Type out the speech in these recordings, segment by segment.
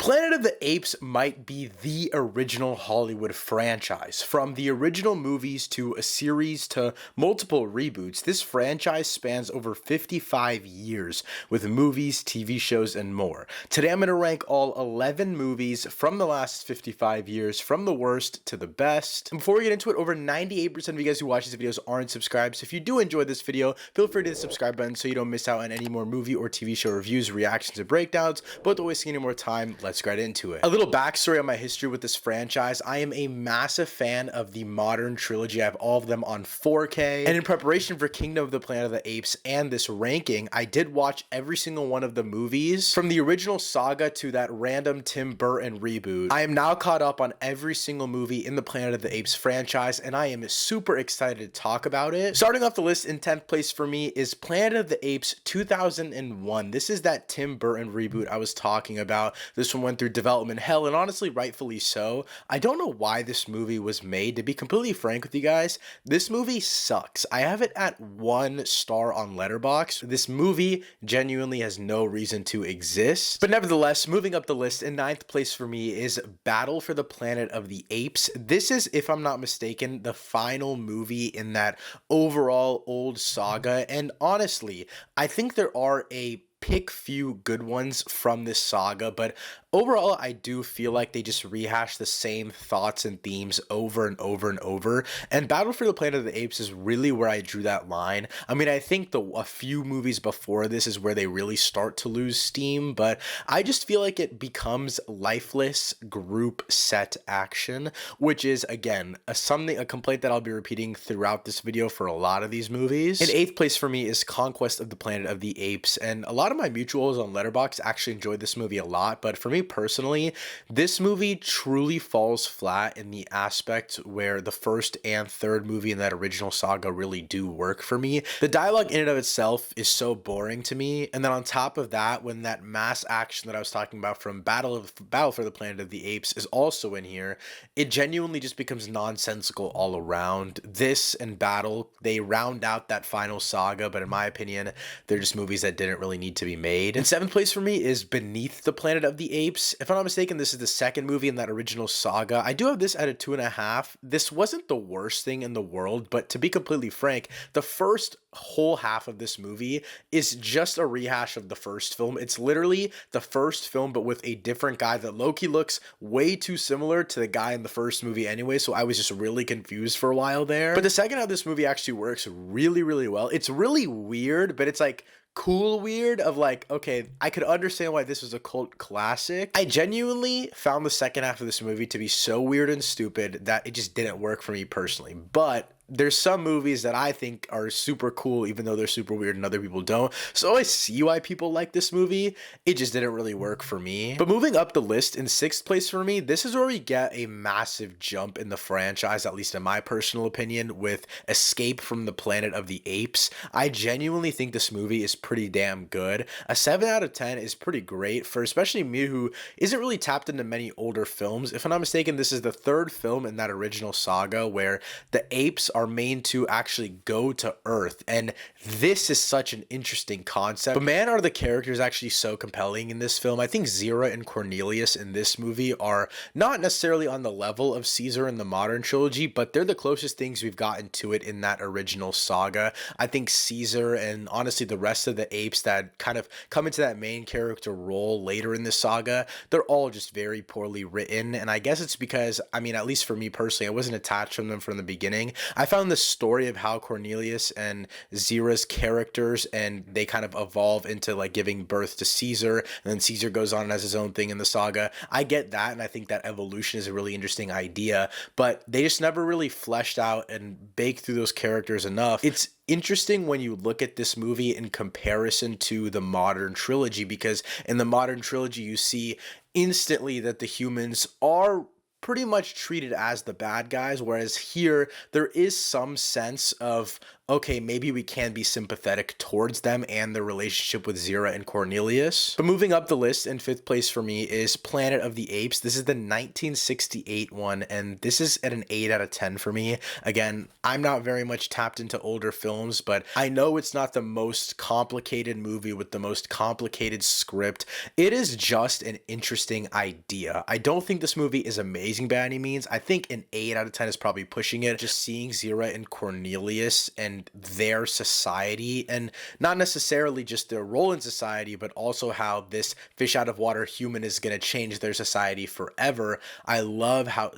Planet of the Apes might be the original Hollywood franchise. From the original movies to a series to multiple reboots, this franchise spans over 55 years with movies, TV shows, and more. Today I'm going to rank all 11 movies from the last 55 years, from the worst to the best. And before we get into it, over 98% of you guys who watch these videos aren't subscribed, so if you do enjoy this video, feel free to hit the subscribe button so you don't miss out on any more movie or TV show reviews, reactions, and breakdowns. But don't waste any more time, let's get into it. A little backstory on my history with this franchise. I am a massive fan of the modern trilogy. I have all of them on 4K. And in preparation for Kingdom of the Planet of the Apes and this ranking, I did watch every single one of the movies from the original saga to that random Tim Burton reboot. I am now caught up on every single movie in the Planet of the Apes franchise, and I am super excited to talk about it. Starting off the list in 10th place for me is Planet of the Apes 2001. This is that Tim Burton reboot I was talking about. This one went through development hell, and honestly, rightfully so. I don't know why this movie was made. To be completely frank with you guys, this movie sucks. I have it at 1 star on Letterboxd. This movie genuinely has no reason to exist. But nevertheless, moving up the list, in 9th place for me is Battle for the Planet of the Apes. This is, if I'm not mistaken, the final movie in that overall old saga. And honestly, I think there are a pick few good ones from this saga, but overall I do feel like they just rehash the same thoughts and themes over and over and over, and Battle for the Planet of the Apes is really where I drew that line. I mean, I think a few movies before this is where they really start to lose steam, but I just feel like it becomes lifeless group set action, which is again a complaint that I'll be repeating throughout this video for a lot of these movies. In 8th place for me is Conquest of the Planet of the Apes, and a lot of my mutuals on Letterboxd actually enjoyed this movie a lot, but for me personally, this movie truly falls flat in the aspect where the first and third movie in that original saga really do work for me. The dialogue in and of itself is so boring to me, and then on top of that, when that mass action that I was talking about from Battle for the Planet of the Apes is also in here, it genuinely just becomes nonsensical all around. This and Battle, they round out that final saga, but in my opinion, they're just movies that didn't really need to be made. In 7th place for me is Beneath the Planet of the Apes. If I'm not mistaken, this is the second movie in that original saga. I do have this at a 2.5. This wasn't the worst thing in the world, but to be completely frank, the first whole half of this movie is just a rehash of the first film. It's literally the first film, but with a different guy that low-key looks way too similar to the guy in the first movie anyway, so I was just really confused for a while there. But the second half of this movie actually works really, really well. It's really weird, but it's like cool weird of like, okay, I could understand why this was a cult classic. I genuinely found the second half of this movie to be so weird and stupid that it just didn't work for me personally. But there's some movies that I think are super cool, even though they're super weird and other people don't. So I see why people like this movie. It just didn't really work for me. But moving up the list, in 6th place for me, this is where we get a massive jump in the franchise, at least in my personal opinion, with Escape from the Planet of the Apes. I genuinely think this movie is pretty damn good. A 7 out of 10 is pretty great for especially me who isn't really tapped into many older films. If I'm not mistaken, this is the third film in that original saga where the apes are made to actually go to Earth, and this is such an interesting concept. But man, are the characters actually so compelling in this film. I think Zira and Cornelius in this movie are not necessarily on the level of Caesar in the modern trilogy, but they're the closest things we've gotten to it in that original saga. I think Caesar and honestly the rest of the apes that kind of come into that main character role later in the saga, they're all just very poorly written, and I guess it's because, I mean, at least for me personally, I wasn't attached to them from the beginning. I found the story of how Cornelius and Zira's characters, and they kind of evolve into like giving birth to Caesar, and then Caesar goes on and has his own thing in the saga. I get that, and I think that evolution is a really interesting idea, but they just never really fleshed out and baked through those characters enough. It's interesting when you look at this movie in comparison to the modern trilogy, because in the modern trilogy you see instantly that the humans are pretty much treated as the bad guys, whereas here there is some sense of okay, maybe we can be sympathetic towards them and their relationship with Zira and Cornelius. But moving up the list, in fifth place for me is Planet of the Apes. This is the 1968 one, and this is at an 8 out of 10 for me. Again, I'm not very much tapped into older films, but I know it's not the most complicated movie with the most complicated script. It is just an interesting idea. I don't think this movie is amazing by any means. I think an 8 out of 10 is probably pushing it. Just seeing Zira and Cornelius and their society, and not necessarily just their role in society, but also how this fish out of water human is going to change their society forever. I love how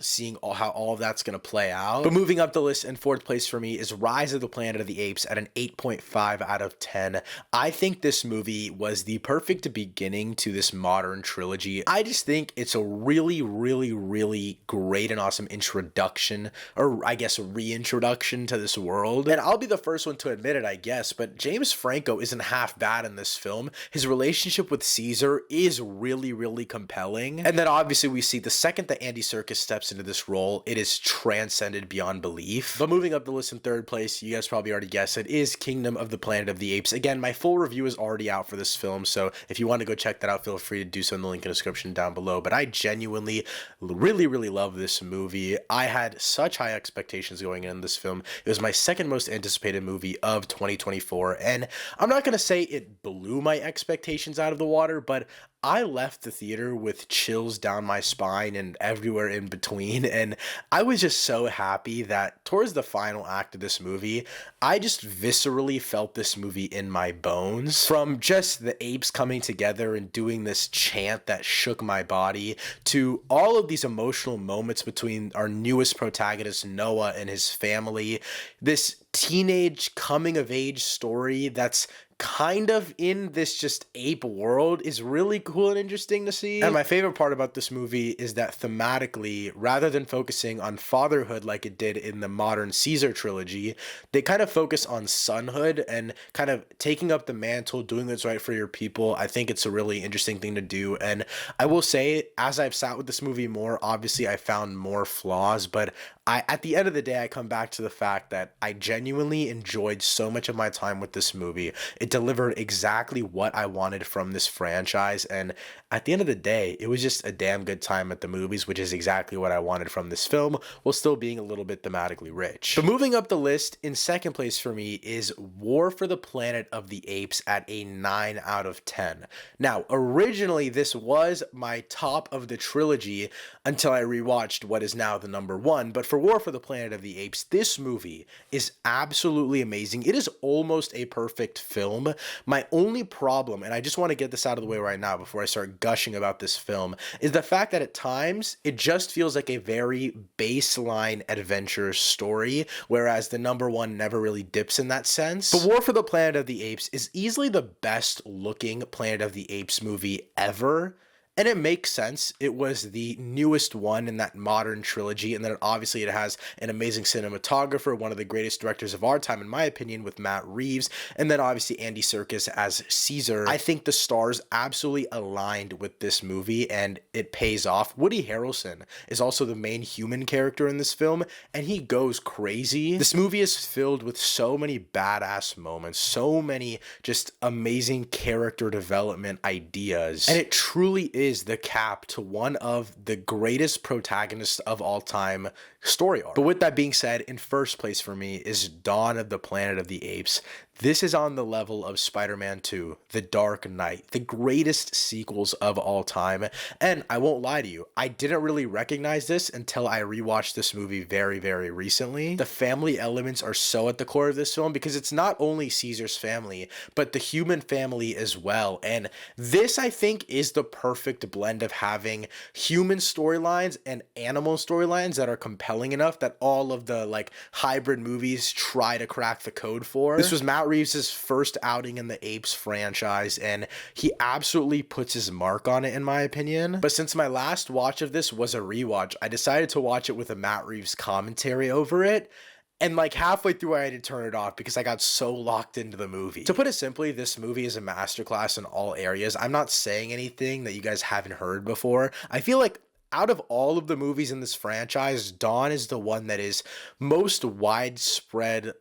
all of that's going to play out. But moving up the list, in fourth place for me is Rise of the Planet of the Apes at an 8.5 out of 10. I think this movie was the perfect beginning to this modern trilogy. I just think it's a really, really, really great and awesome introduction, or I guess reintroduction to this world. And I'll be the first one to admit it, I guess, but James Franco isn't half bad in this film. His relationship with Caesar is really, really compelling. And then obviously we see the second that Andy Serkis steps into this role, it is transcended beyond belief. But moving up the list in third place, you guys probably already guessed it, is Kingdom of the Planet of the Apes. Again, my full review is already out for this film, so if you want to go check that out, feel free to do so in the link in the description down below. But I genuinely really, really love this movie. I had such high expectations going in this film. It was my second most anticipated movie of 2024, and I'm not going to say it blew my expectations out of the water, but I left the theater with chills down my spine and everywhere in between, and I was just so happy that towards the final act of this movie, I just viscerally felt this movie in my bones. From just the apes coming together and doing this chant that shook my body, to all of these emotional moments between our newest protagonist, Noah, and his family, this teenage coming of age story that's kind of in this just ape world is really cool and interesting to see. And my favorite part about this movie is that thematically, rather than focusing on fatherhood like it did in the modern Caesar trilogy, they kind of focus on sonhood and kind of taking up the mantle, doing what's right for your people. I think it's a really interesting thing to do. And I will say, as I've sat with this movie more, obviously I found more flaws, but at the end of the day, I come back to the fact that I genuinely enjoyed so much of my time with this movie. It delivered exactly what I wanted from this franchise, and at the end of the day, it was just a damn good time at the movies, which is exactly what I wanted from this film, while still being a little bit thematically rich. But moving up the list, in second place for me is War for the Planet of the Apes at a 9 out of 10. Now, originally, this was my top of the trilogy until I rewatched what is now the number one, but for War for the Planet of the Apes, this movie is absolutely amazing. It is almost a perfect film. My only problem, and I just want to get this out of the way right now before I start gushing about this film, is the fact that at times it just feels like a very baseline adventure story, whereas the number one never really dips in that sense. But War for the Planet of the Apes is easily the best looking Planet of the Apes movie ever. And it makes sense. It was the newest one in that modern trilogy, and then obviously it has an amazing cinematographer, one of the greatest directors of our time, in my opinion, with Matt Reeves, and then obviously Andy Serkis as Caesar. I think the stars absolutely aligned with this movie, and it pays off. Woody Harrelson is also the main human character in this film, and he goes crazy. This movie is filled with so many badass moments, so many just amazing character development ideas, and it truly is the cap to one of the greatest protagonists of all time story arc. But with that being said, in first place for me is Dawn of the Planet of the Apes. This is on the level of Spider-Man 2, The Dark Knight, the greatest sequels of all time. And I won't lie to you, I didn't really recognize this until I rewatched this movie very, very recently. The family elements are so at the core of this film because it's not only Caesar's family, but the human family as well. And this, I think, is the perfect blend of having human storylines and animal storylines that are compelling enough that all of the hybrid movies try to crack the code for. This was Matt Reeves' first outing in the Apes franchise, and he absolutely puts his mark on it, in my opinion. But since my last watch of this was a rewatch, I decided to watch it with a Matt Reeves commentary over it. And halfway through, I had to turn it off because I got so locked into the movie. To put it simply, this movie is a masterclass in all areas. I'm not saying anything that you guys haven't heard before. I feel like Out of all of the movies in this franchise, Dawn is the one that is most widespread.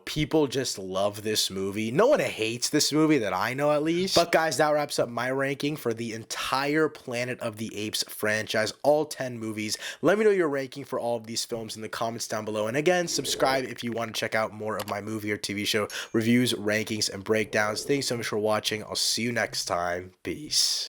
People just love this movie. No one hates this movie that I know, at least. But guys, that wraps up my ranking for the entire Planet of the Apes franchise, all 10 movies. Let me know your ranking for all of these films in the comments down below. And again, subscribe if you want to check out more of my movie or TV show reviews, rankings, and breakdowns. Thanks so much for watching. I'll see you next time. Peace.